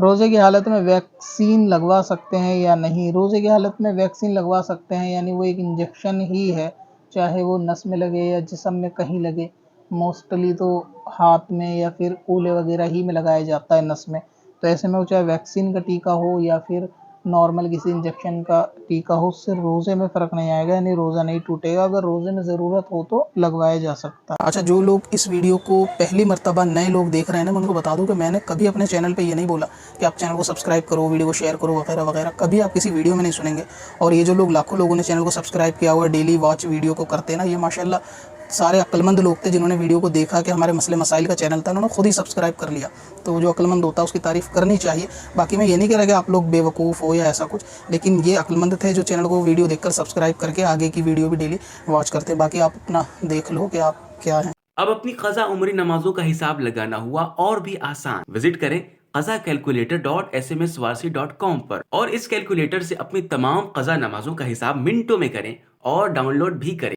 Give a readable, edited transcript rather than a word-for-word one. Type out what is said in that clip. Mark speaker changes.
Speaker 1: روزے کی حالت میں ویکسین لگوا سکتے ہیں یا نہیں؟ روزے کی حالت میں ویکسین لگوا سکتے ہیں، یعنی وہ ایک انجیکشن ہی ہے، چاہے وہ نس میں لگے یا جسم میں کہیں لگے۔ موسٹلی تو ہاتھ میں یا پھر اولے وغیرہ ہی میں لگایا جاتا ہے نس میں، تو ایسے میں وہ چاہے ویکسین کا ٹیکہ ہو یا پھر نارمل کسی انجیکشن کا ٹیکہ ہو، اس سے روزے میں فرق نہیں آئے گا، یعنی روزہ نہیں ٹوٹے گا۔ اگر روزے میں ضرورت ہو تو لگوایا جا سکتا ہے۔
Speaker 2: اچھا، جو لوگ اس ویڈیو کو پہلی مرتبہ نئے لوگ دیکھ رہے ہیں نا، میں ان کو بتا دوں کہ میں نے کبھی اپنے چینل پہ یہ نہیں بولا کہ آپ چینل کو سبسکرائب کرو، ویڈیو کو شیئر کرو وغیرہ وغیرہ، کبھی آپ کسی ویڈیو میں نہیں سنیں گے۔ اور یہ جو لوگ لاکھوں لوگوں نے چینل کو سبسکرائب کیا ہوا ہے، ڈیلی واچ ویڈیو کو کرتے ہیں نا، یہ ماشاءاللہ سارے عقلمند لوگ تھے جنہوں نے ویڈیو کو دیکھا کہ ہمارے مسئلے مسائل کا چینل تھا، انہوں نے خود ہی سبسکرائب کر لیا۔ تو جو عقلمند ہوتا ہے اس کی تعریف کرنی چاہیے۔ باقی میں یہ نہیں کہہ رہا کہ آپ لوگ بے وقوف ہو یا ایسا کچھ، لیکن یہ عقلمند تھے جو چینل کو ویڈیو دیکھ کر سبسکرائب کر کے آگے کی ویڈیو بھی ڈیلی واچ کرتے ہیں۔ باقی آپ اپنا دیکھ لو کہ آپ کیا ہیں۔
Speaker 3: اب اپنی قضا عمری نمازوں کا حساب لگانا ہوا اور بھی آسان۔ وزٹ کریں qazakalculator.smswarsi.com پر اور اس کیلکولیٹر سے اپنی تمام قضا نمازوں کا حساب منٹوں میں کریں اور ڈاؤن لوڈ بھی کریں۔